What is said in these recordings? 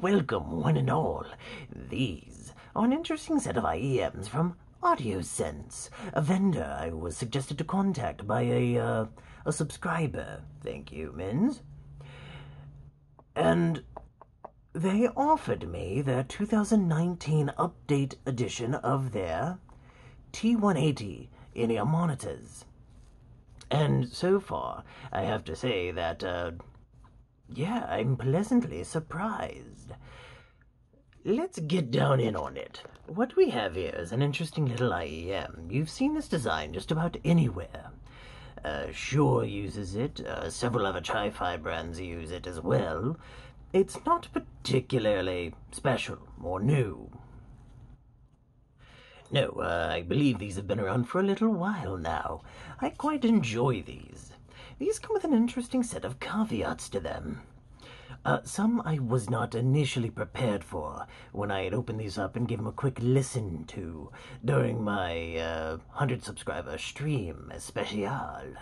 welcome one and all. These are an interesting set of IEMs from Audiosense, a vendor I was suggested to contact by a subscriber. Thank you, Mins. And they offered me their 2019 update edition of their T180 IEM monitors. And so far, I have to say that, I'm pleasantly surprised. Let's get down in on it. What we have here is an interesting little IEM. You've seen this design just about anywhere. Shure uses it, several other hi-fi brands use it as well. It's not particularly special or new. No, I believe these have been around for a little while now. I quite enjoy these. These come with an interesting set of caveats to them. Some I was not initially prepared for when I had opened these up and given them a quick listen to during my 100 subscriber stream especial.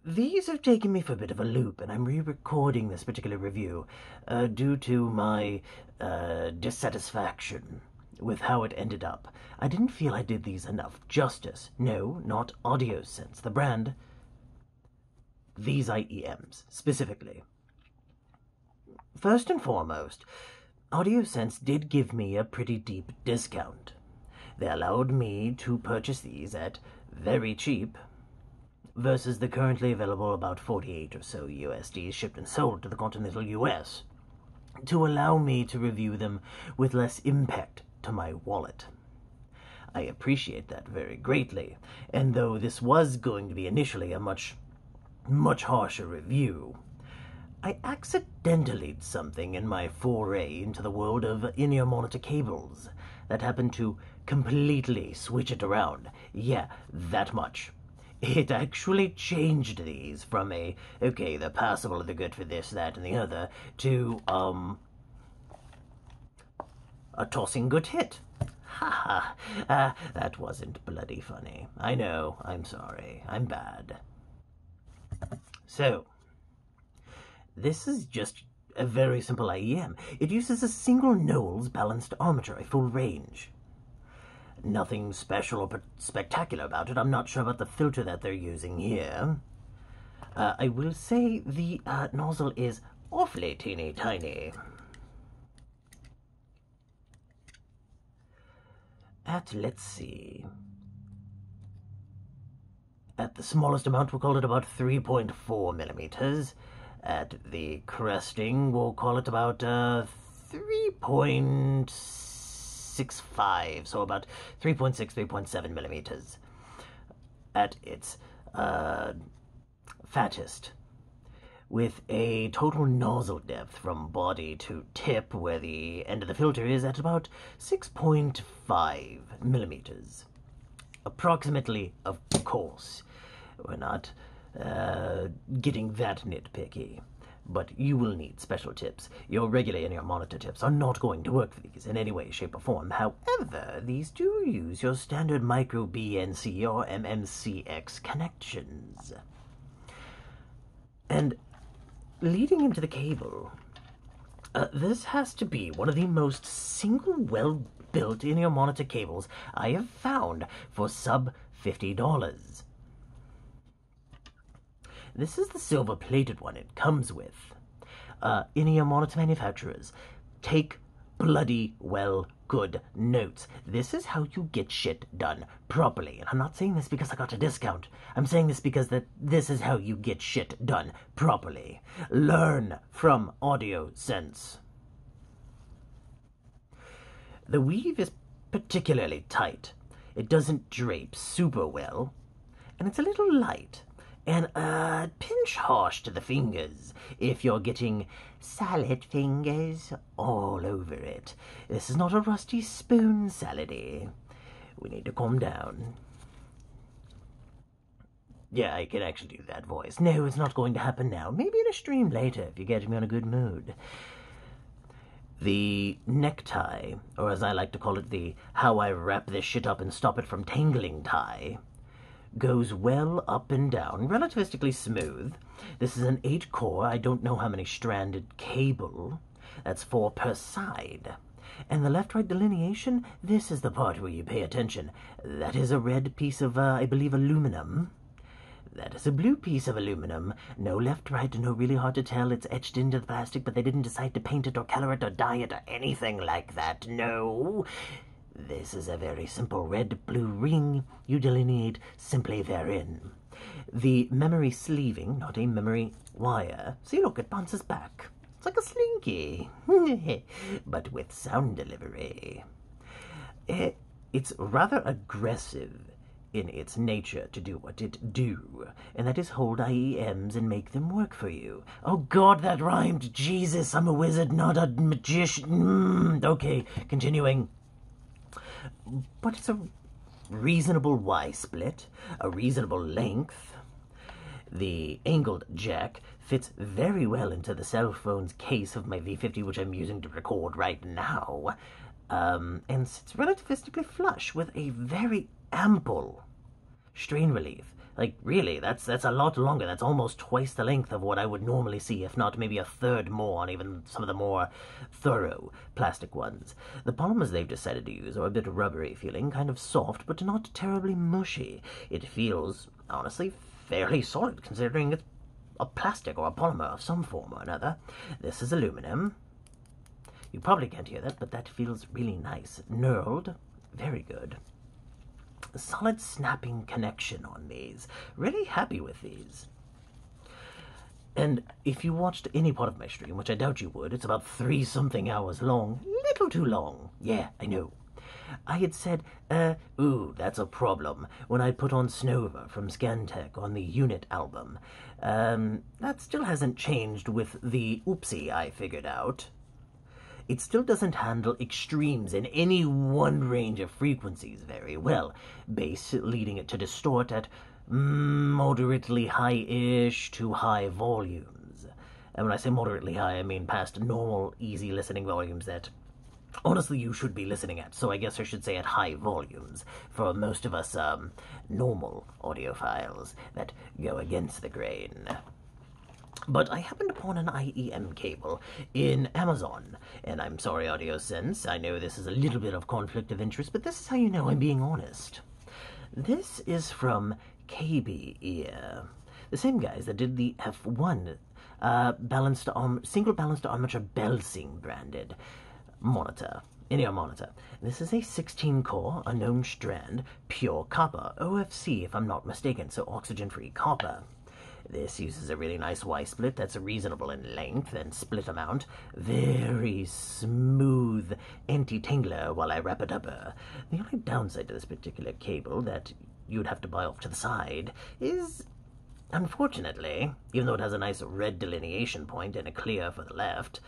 These have taken me for a bit of a loop, and I'm re-recording this particular review due to my dissatisfaction with how it ended up. I didn't feel I did these enough justice. No, not Audiosense, the brand. These IEMs, specifically. First and foremost, Audiosense did give me a pretty deep discount. They allowed me to purchase these at very cheap, versus the currently available about 48 or so USD shipped and sold to the continental US, to allow me to review them with less impact to my wallet. I appreciate that very greatly, and though this was going to be initially a much harsher review, I accidentally did something in my foray into the world of in-ear monitor cables that happened to completely switch it around. Yeah, that much. It actually changed these from okay, they're passable, they're good for this, that, and the other, to, a tossing good hit. Ha ha, that wasn't bloody funny. I know, I'm sorry, I'm bad. So, this is just a very simple IEM. It uses a single Knowles balanced armature, a full range. Nothing special or spectacular about it. I'm not sure about the filter that they're using here. I will say the nozzle is awfully teeny tiny. Let's see. At the smallest amount, we'll call it about 3.4 millimeters. At the cresting, we'll call it about 3.65, so about 3.6, 3.7 millimeters. At its fattest, with a total nozzle depth from body to tip, where the end of the filter is, at about 6.5 millimeters. Approximately, of course. We're not getting that nitpicky, but you will need special tips. Your regular in-ear monitor tips are not going to work for these in any way, shape, or form. However, these do use your standard micro BNC or MMCX connections. And leading into the cable, this has to be one of the most single well-built in-ear monitor cables I have found for sub $50. This is the silver-plated one it comes with. In-ear monitor manufacturers, take bloody well good notes. This is how you get shit done properly. And I'm not saying this because I got a discount. I'm saying this because this is how you get shit done properly. Learn from Audiosense. The weave is particularly tight. It doesn't drape super well, and it's a little light. And pinch harsh to the fingers if you're getting salad fingers all over it. This is not a rusty spoon salady. We need to calm down. Yeah, I can actually do that voice. No, it's not going to happen now. Maybe in a stream later if you get me on a good mood. The necktie, or as I like to call it, the how I wrap this shit up and stop it from tangling tie, goes well up and down, relativistically smooth. This is an 8-core, I don't know how many stranded cable. That's 4 per side. And the left-right delineation, this is the part where you pay attention. That is a red piece of, I believe, aluminum. That is a blue piece of aluminum. No left-right, no really hard to tell. It's etched into the plastic, but they didn't decide to paint it or color it or dye it or anything like that. No. This is a very simple red-blue ring. You delineate simply therein. The memory sleeving, not a memory wire. See, look, it bounces back. It's like a slinky, but with sound delivery. It's rather aggressive in its nature to do what it do, and that is hold IEMs and make them work for you. Oh God, that rhymed. Jesus, I'm a wizard, not a magician. Okay, continuing. But it's a reasonable Y-split, a reasonable length. The angled jack fits very well into the cell phone's case of my V50, which I'm using to record right now, and sits relativistically flush with a very ample strain relief. Like, really, that's a lot longer. That's almost twice the length of what I would normally see, if not maybe a third more on even some of the more thorough plastic ones. The polymers they've decided to use are a bit rubbery feeling, kind of soft, but not terribly mushy. It feels, honestly, fairly solid, considering it's a plastic or a polymer of some form or another. This is aluminum. You probably can't hear that, but that feels really nice. Knurled, very good. Solid snapping connection on these. Really happy with these. And if you watched any part of my stream, which I doubt you would, it's about 3-something hours long. Little too long. Yeah, I know. I had said, ooh, that's a problem, when I put on Snova from Scantech on the Unit album. That still hasn't changed with the Oopsie I figured out. It still doesn't handle extremes in any one range of frequencies very well, bass leading it to distort at moderately high-ish to high volumes. And when I say moderately high, I mean past normal, easy listening volumes that honestly you should be listening at, so I guess I should say at high volumes, for most of us normal audiophiles that go against the grain. But I happened upon an IEM cable in Amazon, and I'm sorry, Audiosense, I know this is a little bit of conflict of interest, but this is how you know I'm being honest. This is from KB Ear, the same guys that did the F1 single balanced armature Belsing branded monitor, in-ear monitor. This is a 16-core, unknown strand, pure copper, OFC if I'm not mistaken, so oxygen-free copper. This uses a really nice Y-split that's reasonable in length and split amount. Very smooth anti-tangler while I wrap it up. The only downside to this particular cable that you'd have to buy off to the side is, unfortunately, even though it has a nice red delineation point and a clear for the left,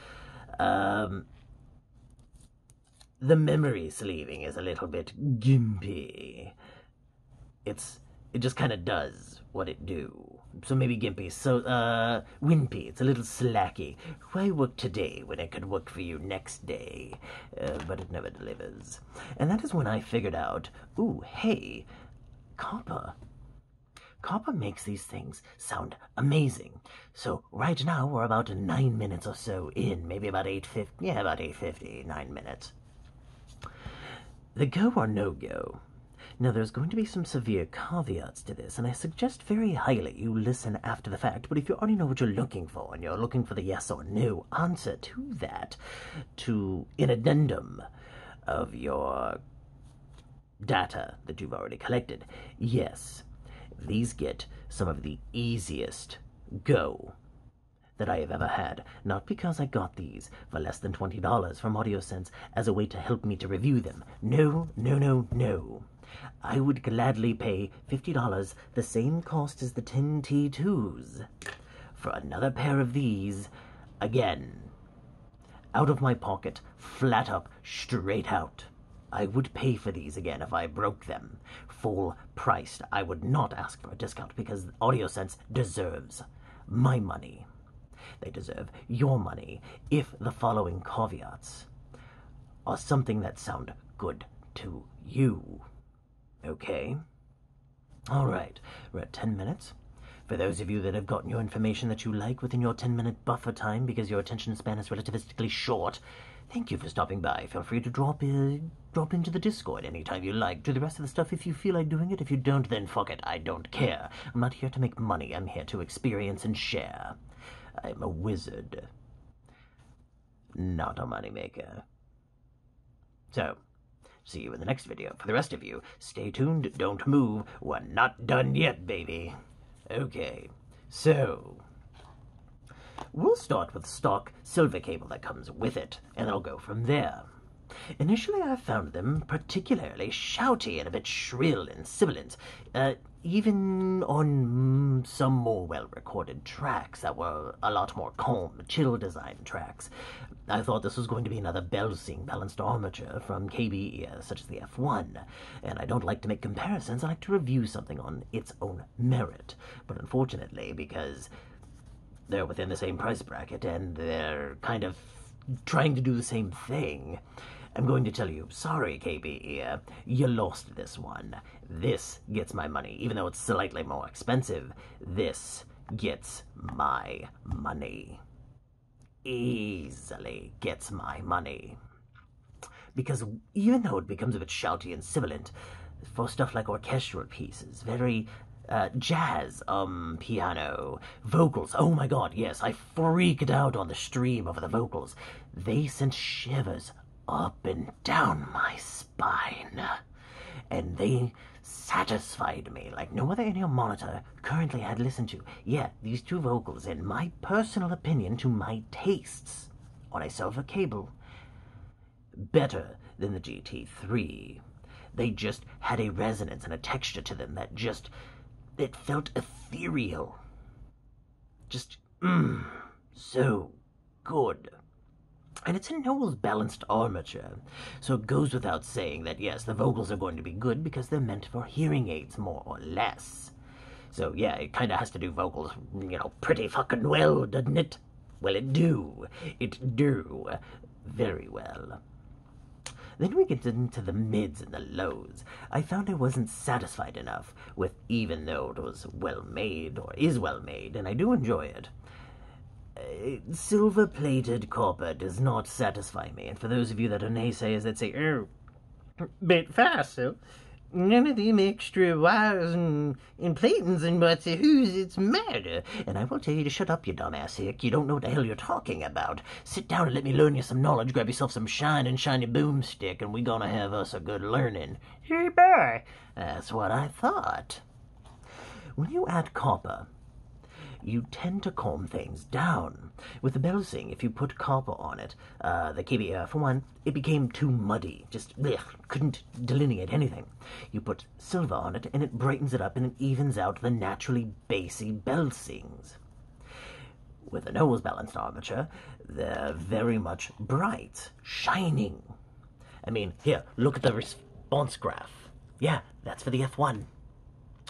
the memory sleeving is a little bit gimpy. It just kind of does what it do. So maybe gimpy. So, wimpy. It's a little slacky. Why work today when it could work for you next day? But it never delivers. And that is when I figured out, ooh, hey, copper. Copper makes these things sound amazing. So right now we're about 9 minutes or so in, maybe about 8:50. Yeah, about 8:50, 9 minutes. The go or no go. Now, there's going to be some severe caveats to this, and I suggest very highly you listen after the fact, but if you already know what you're looking for, and you're looking for the yes or no answer to that, to an addendum of your data that you've already collected, yes, these get some of the easiest go that I have ever had, not because I got these for less than $20 from Audiosense as a way to help me to review them. No, no, no, no. I would gladly pay $50, the same cost as the 10 T2s, for another pair of these, again, out of my pocket, flat up, straight out. I would pay for these again if I broke them, full priced. I would not ask for a discount because Audiosense deserves my money. They deserve your money if the following caveats are something that sound good to you. Okay? All right, we're at 10 minutes. For those of you that have gotten your information that you like within your 10-minute buffer time because your attention span is relativistically short, thank you for stopping by. Feel free to drop into the Discord anytime you like. Do the rest of the stuff if you feel like doing it. If you don't, then fuck it. I don't care. I'm not here to make money. I'm here to experience and share. I'm a wizard, not a moneymaker. So, see you in the next video. For the rest of you, stay tuned, don't move. We're not done yet, baby. Okay, so we'll start with stock silver cable that comes with it, and I'll go from there. Initially, I found them particularly shouty and a bit shrill and sibilant, even on some more well-recorded tracks that were a lot more calm, chill design tracks. I thought this was going to be another bell-sing balanced armature from KB, such as the F1, and I don't like to make comparisons. I like to review something on its own merit. But unfortunately, because they're within the same price bracket and they're kind of trying to do the same thing, I'm going to tell you, sorry, KB, you lost this one. This gets my money. Even though it's slightly more expensive, this gets my money. Easily gets my money. Because even though it becomes a bit shouty and sibilant, for stuff like orchestral pieces, very jazz, piano, vocals, oh my god, yes, I freaked out on the stream over the vocals. They sent shivers up and down my spine, and they satisfied me like no other in-ear monitor currently had listened to. Yeah, these two vocals, in my personal opinion, to my tastes, on a silver cable, better than the GT3. They just had a resonance and a texture to them that just, it felt ethereal. Just, so good. And it's a Knowles balanced armature, so it goes without saying that, yes, the vocals are going to be good because they're meant for hearing aids, more or less. So, yeah, it kind of has to do vocals, pretty fucking well, doesn't it? Well, it do. It do. Very well. Then we get into the mids and the lows. I found I wasn't satisfied enough with, even though it was well-made, or is well-made, and I do enjoy it, silver-plated copper does not satisfy me. And for those of you that are naysayers that say, oh, but Farsil, none of them extra wires and platings and what's who's, it's murder. And I will tell you to shut up, you dumbass hick. You don't know what the hell you're talking about. Sit down and let me learn you some knowledge. Grab yourself some shiny boomstick, and we gonna have us a good learning. Hey, boy. That's what I thought. When you add copper, you tend to calm things down. With the bell-sing, if you put copper on it, the KBR, for one, it became too muddy. Just, couldn't delineate anything. You put silver on it, and it brightens it up, and it evens out the naturally bassy bell-sings. With the Knowles balanced armature, they're very much bright, shining. I mean, here, look at the response graph. Yeah, that's for the F1.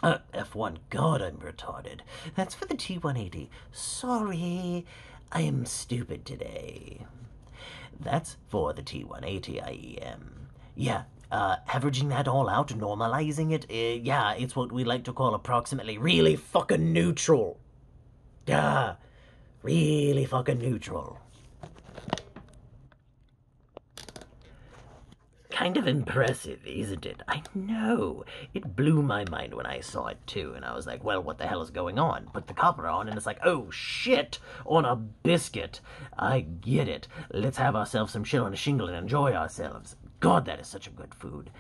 F1, God, I'm retarded. That's for the T180. Sorry, I am stupid today. That's for the T180 IEM. Yeah, averaging that all out, normalizing it, yeah, it's what we like to call approximately really fucking neutral. Yeah, really fucking neutral. Kind of impressive, isn't it? I know. It blew my mind when I saw it, too, and I was like, well, what the hell is going on? Put the copper on, and it's like, oh, shit, on a biscuit. I get it. Let's have ourselves some shit on a shingle and enjoy ourselves. God, that is such a good food.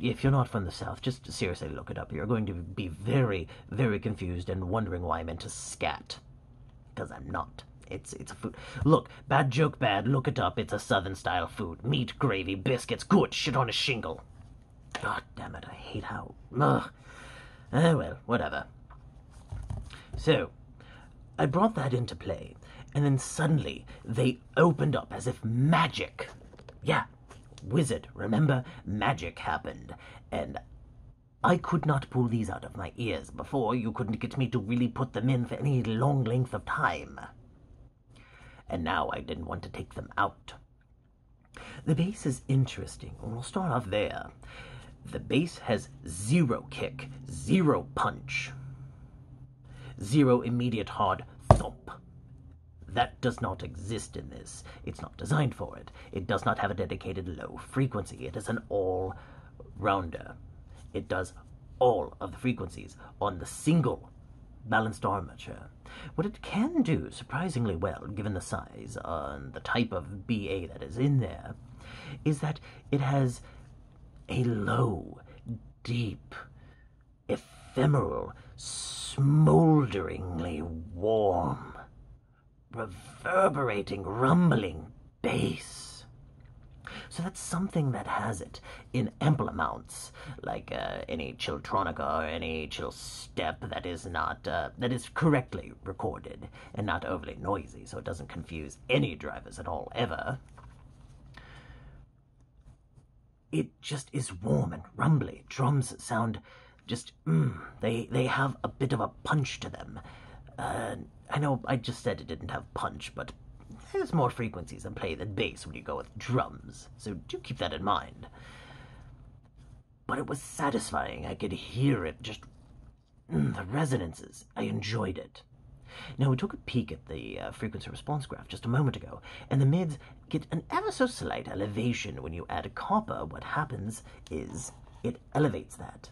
If you're not from the South, just seriously look it up. You're going to be very, very confused and wondering why I'm into scat. Because I'm not. It's a food. Look, bad joke bad, look it up. It's a Southern-style food. Meat, gravy, biscuits, good, shit on a shingle. God damn it, I hate how... Ugh. Well, whatever. So, I brought that into play, and then suddenly they opened up as if magic. Yeah, wizard, remember? Magic happened, and I could not pull these out of my ears before. You couldn't get me to really put them in for any long length of time. And now I didn't want to take them out. The bass is interesting, and we'll start off there. The bass has 0 kick, 0 punch, 0 immediate hard thump. That does not exist in this. It's not designed for it. It does not have a dedicated low frequency. It is an all-rounder. It does all of the frequencies on the single balanced armature. What it can do surprisingly well, given the size and the type of BA that is in there, is that it has a low, deep, ephemeral, smolderingly warm, reverberating, rumbling bass. So that's something that has it in ample amounts, like any Chilltronica or any chill step that is not that is correctly recorded and not overly noisy, so it doesn't confuse any drivers at all ever. It just is warm and rumbly. Drums sound just they have a bit of a punch to them. I know I just said it didn't have punch, but there's more frequencies in play than bass when you go with drums, so do keep that in mind. But it was satisfying. I could hear it, just the resonances. I enjoyed it. Now, we took a peek at the frequency response graph just a moment ago, and the mids get an ever so slight elevation. When you add copper, what happens is it elevates that.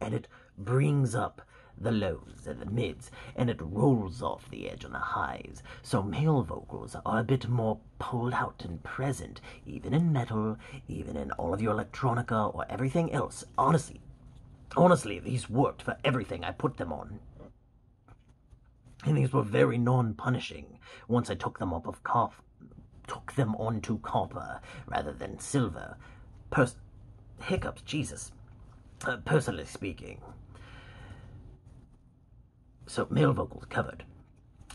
And it brings up the lows and the mids, and it rolls off the edge on the highs, so male vocals are a bit more pulled out and present, even in metal, even in all of your electronica or everything else. Honestly, these worked for everything I put them on. And these were very non-punishing once I took them onto copper rather than silver. Hiccups, Jesus. Personally speaking. So, male vocals covered.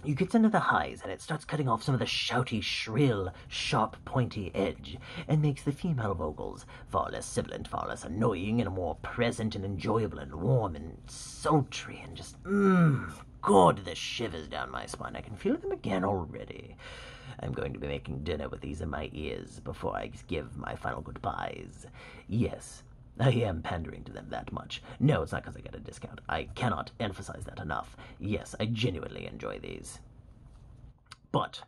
You get into the highs, and it starts cutting off some of the shouty, shrill, sharp, pointy edge, and makes the female vocals far less sibilant, far less annoying, and more present and enjoyable and warm and sultry, and just, God, the shivers down my spine. I can feel them again already. I'm going to be making dinner with these in my ears before I give my final goodbyes. Yes, I am pandering to them that much. No, it's not because I get a discount. I cannot emphasize that enough. Yes, I genuinely enjoy these. But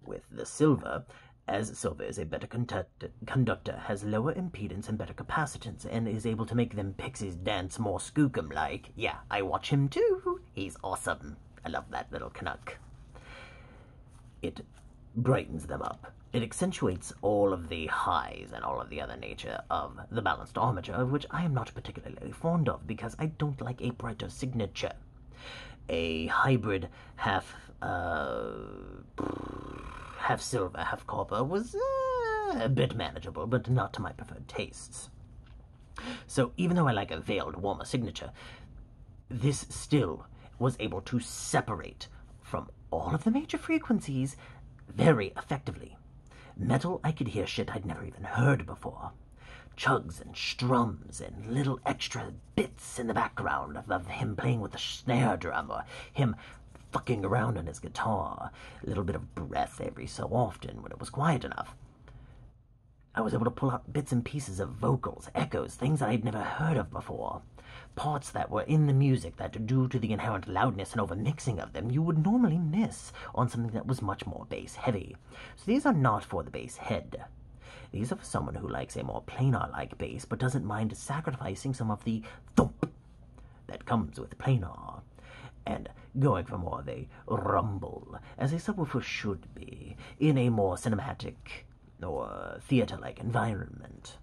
with the silver, as silver is a better conductor, has lower impedance and better capacitance, and is able to make them pixies dance more skookum-like. Yeah, I watch him too. He's awesome. I love that little Canuck. It brightens them up. It accentuates all of the highs and all of the other nature of the balanced armature, which I am not particularly fond of because I don't like a brighter signature. A hybrid half silver, half copper was a bit manageable, but not to my preferred tastes. So even though I like a veiled, warmer signature, this still was able to separate from all of the major frequencies very effectively. Metal, I could hear shit I'd never even heard before. Chugs and strums and little extra bits in the background of him playing with the snare drum or him fucking around on his guitar. A little bit of breath every so often when it was quiet enough. I was able to pull out bits and pieces of vocals, echoes, things that I'd never heard of before. Parts that were in the music that, due to the inherent loudness and overmixing of them, you would normally miss on something that was much more bass-heavy. So these are not for the bass head. These are for someone who likes a more planar-like bass, but doesn't mind sacrificing some of the thump that comes with planar, and going for more of a rumble, as a subwoofer should be, in a more cinematic or theater-like environment.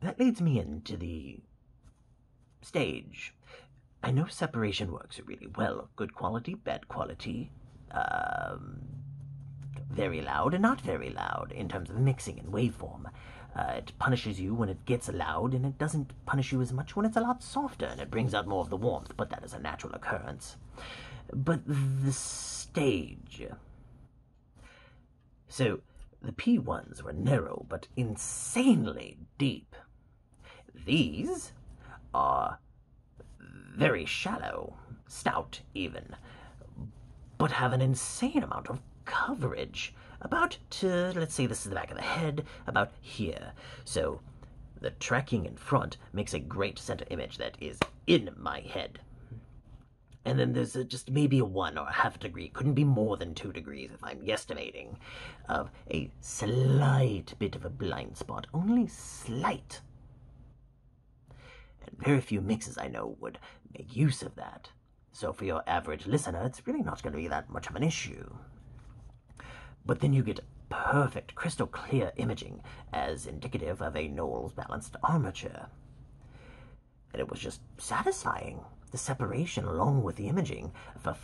That leads me into the stage. I know separation works really well. Good quality, bad quality, very loud and not very loud in terms of mixing and waveform. It punishes you when it gets loud, and it doesn't punish you as much when it's a lot softer, and it brings out more of the warmth, but that is a natural occurrence. But the stage... So, the P1s were narrow, but insanely deep. These are very shallow, stout even, but have an insane amount of coverage about to, let's say this is the back of the head, about here. So the tracking in front makes a great center image that is in my head. And then there's just maybe a 1 or a half degree, couldn't be more than 2 degrees if I'm guesstimating, of a slight bit of a blind spot, only slight. And very few mixes I know would make use of that. So for your average listener, it's really not going to be that much of an issue. But then you get perfect, crystal clear imaging as indicative of a Knowles balanced armature. And it was just satisfying. The separation along with the imaging for,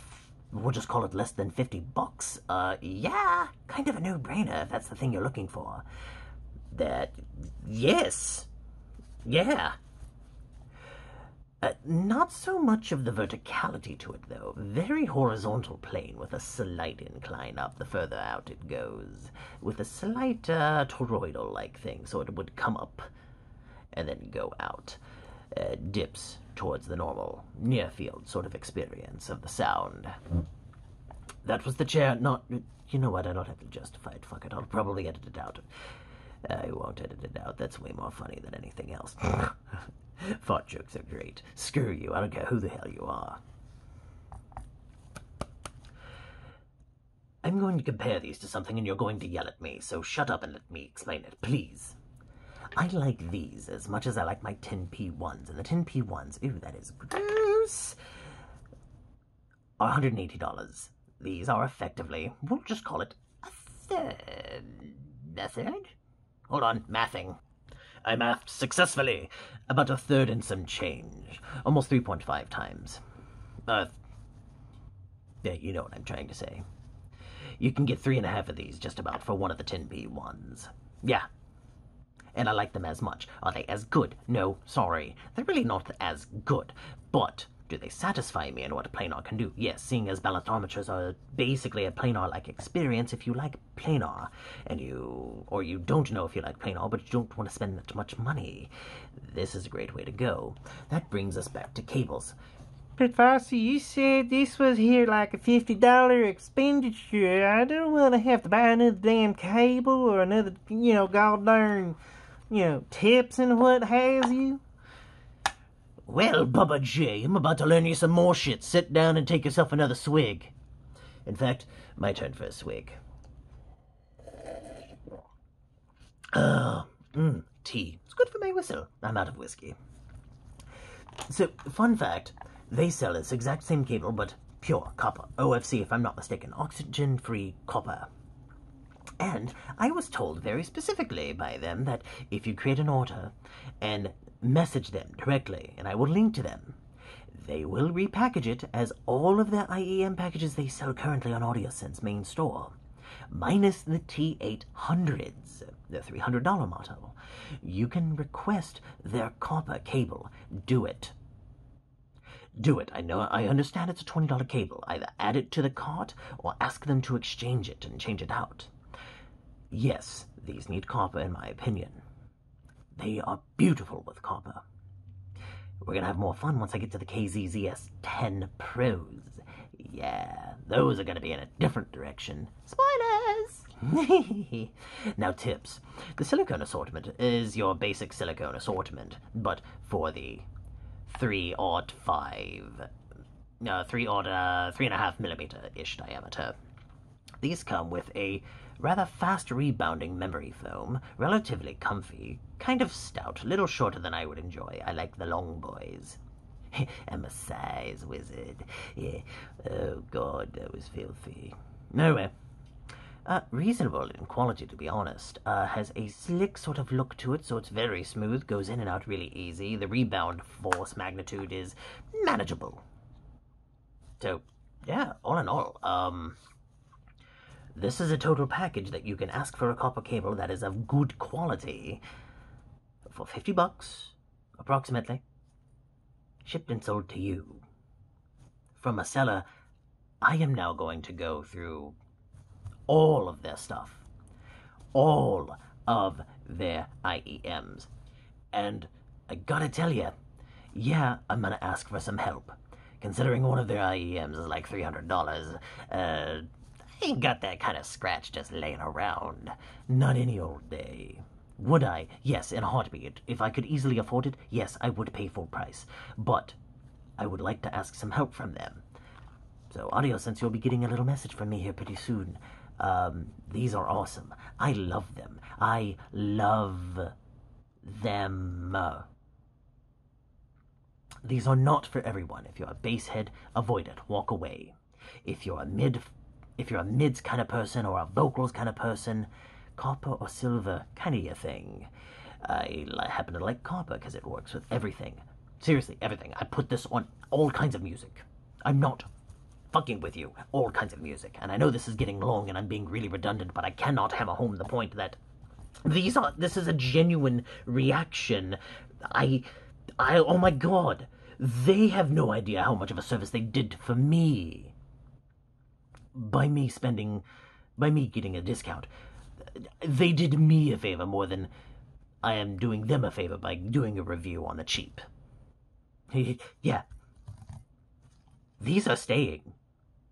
we'll just call it less than $50. Yeah, kind of a no-brainer if that's the thing you're looking for. Yes. Yeah. Not so much of the verticality to it, though. Very horizontal plane with a slight incline up the further out it goes, with a slight toroidal-like thing, so it would come up and then go out. Dips towards the normal near-field sort of experience of the sound. That was the chair, not... You know what, I don't have to justify it. Fuck it, I'll probably edit it out. I won't edit it out. That's way more funny than anything else. Fart jokes are great. Screw you. I don't care who the hell you are. I'm going to compare these to something and you're going to yell at me, so shut up and let me explain it, please. I like these as much as I like my 10p1s, and the 10p1s, ooh, that is gross, are $180. These are effectively, we'll just call it a third. A third? Hold on, mathing. I mathed successfully. About a third and some change. Almost 3.5 times. Yeah, you know what I'm trying to say. You can get 3.5 of these just about for one of the 10p1s. Yeah. And I like them as much. Are they as good? No, sorry. They're really not as good. But do they satisfy me in what a planar can do? Yes, seeing as balanced armatures are basically a planar-like experience if you like planar, and you don't know if you like planar, but you don't want to spend that much money. This is a great way to go. That brings us back to cables. But Farsil, you said this was here like a $50 expenditure. I don't want to have to buy another damn cable or another, god darn, tips and what has you. Well, Bubba J, I'm about to learn you some more shit. Sit down and take yourself another swig. In fact, my turn for a swig. Tea. It's good for my whistle. I'm out of whiskey. So, fun fact, they sell this exact same cable, but pure copper. OFC, if I'm not mistaken. Oxygen-free copper. And I was told very specifically by them that if you create an order and message them directly, and I will link to them, they will repackage it as all of their IEM packages they sell currently on Audiosense main store, minus the T800s, the $300 model. You can request their copper cable. Do it. Do it. I understand it's a $20 cable. Either add it to the cart or ask them to exchange it and change it out. Yes, these need copper in my opinion. They are beautiful with copper. We're going to have more fun once I get to the KZZS10 Pros. Yeah, those are going to be in a different direction. Spoilers! Now tips. The silicone assortment is your basic silicone assortment, but for the 3.5 millimeter-ish diameter. These come with a rather fast rebounding memory foam, relatively comfy, kind of stout, a little shorter than I would enjoy. I like the long boys. I'm a size wizard. Yeah. Oh god, that was filthy. Anyway, reasonable in quality, to be honest. Has a slick sort of look to it, so it's very smooth, goes in and out really easy. The rebound force magnitude is manageable. So, yeah, all in all, this is a total package that you can ask for a copper cable that is of good quality for $50, approximately, shipped and sold to you. From a seller, I am now going to go through all of their stuff, all of their IEMs, and I gotta tell you, yeah, I'm gonna ask for some help. Considering one of their IEMs is like $300, ain't got that kind of scratch just laying around. Not any old day. Would I? Yes, in a heartbeat. If I could easily afford it, yes, I would pay full price. But I would like to ask some help from them. So, Audiosense, you'll be getting a little message from me here pretty soon. These are awesome. I love them. I love them. These are not for everyone. If you're a basshead, avoid it. Walk away. If you're a mids kind of person or a vocals kind of person, copper or silver kind of your thing. I happen to like copper because it works with everything. Seriously, everything. I put this on all kinds of music. I'm not fucking with you. All kinds of music. And I know this is getting long and I'm being really redundant, but I cannot hammer home the point that this is a genuine reaction. Oh my god. They have no idea how much of a service they did for me. By me getting a discount. They did me a favor more than I am doing them a favor by doing a review on the cheap. Yeah. These are staying.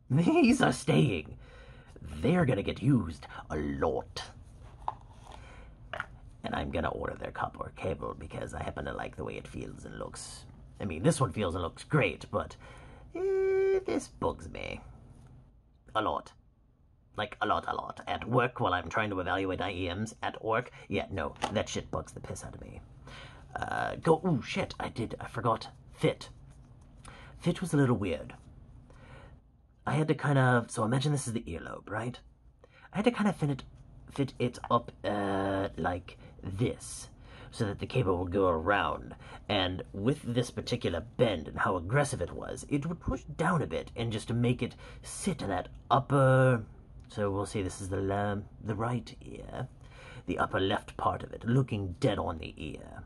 These are staying. They're gonna get used a lot. And I'm gonna order their copper cable because I happen to like the way it feels and looks. I mean, this one feels and looks great, but this bugs me. A lot. Like, a lot. At work, while I'm trying to evaluate IEMs, at work, yeah, no, that shit bugs the piss out of me. Ooh, shit, I forgot. Fit. Fit was a little weird. I had to kind of, so imagine this is the earlobe, right? I had to kind of fit it up, like this, so that the cable would go around. And with this particular bend and how aggressive it was, it would push down a bit and just to make it sit in that upper, so we'll say this is the right ear, the upper left part of it, looking dead on the ear.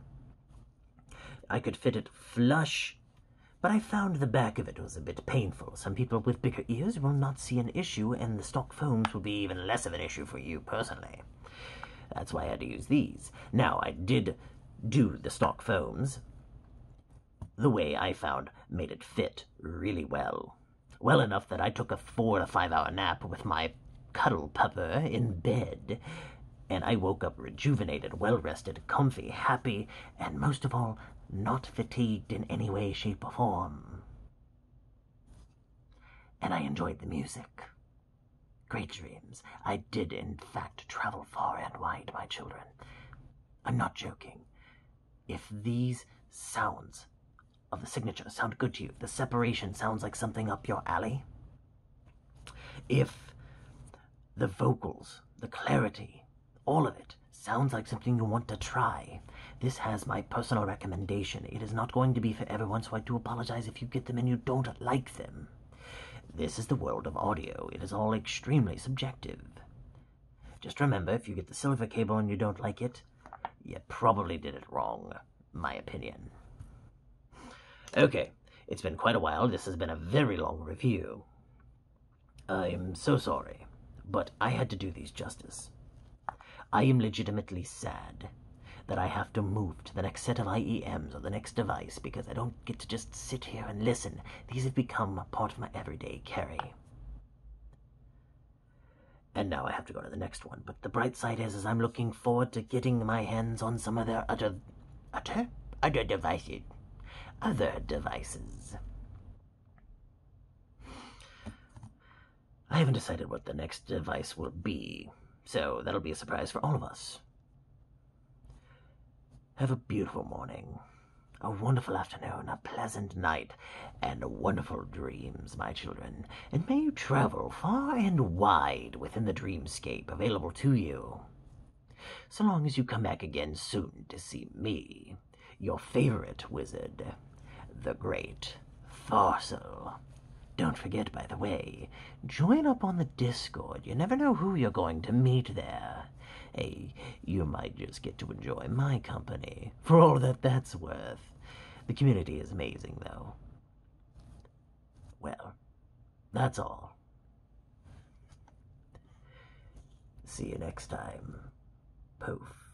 I could fit it flush, but I found the back of it was a bit painful. Some people with bigger ears will not see an issue, and the stock foams will be even less of an issue for you personally. That's why I had to use these. Now, I did do the stock foams the way I found made it fit really well. Well enough that I took a 4 to 5 hour nap with my cuddle pupper in bed, and I woke up rejuvenated, well-rested, comfy, happy, and most of all, not fatigued in any way, shape, or form. And I enjoyed the music. Great dreams. I did, in fact, travel far and wide, my children. I'm not joking. If these sounds of the signature sound good to you, the separation sounds like something up your alley, if the vocals, the clarity, all of it sounds like something you want to try, this has my personal recommendation. It is not going to be for everyone, so I do apologize if you get them and you don't like them. This is the world of audio. It is all extremely subjective. Just remember, if you get the silver cable and you don't like it, you probably did it wrong. My opinion. Okay, it's been quite a while. This has been a very long review. I'm so sorry, but I had to do these justice. I am legitimately sad that I have to move to the next set of IEMs or the next device because I don't get to just sit here and listen. These have become part of my everyday carry. And now I have to go to the next one. But the bright side is I'm looking forward to getting my hands on some of their other devices. Other devices. I haven't decided what the next device will be, so that'll be a surprise for all of us. Have a beautiful morning, a wonderful afternoon, a pleasant night, and wonderful dreams, my children. And may you travel far and wide within the dreamscape available to you. So long as you come back again soon to see me, your favorite wizard, the great Farsil. Don't forget, by the way, join up on the Discord. You never know who you're going to meet there. Hey, you might just get to enjoy my company, for all that that's worth. The community is amazing, though. Well, that's all. See you next time. Poof.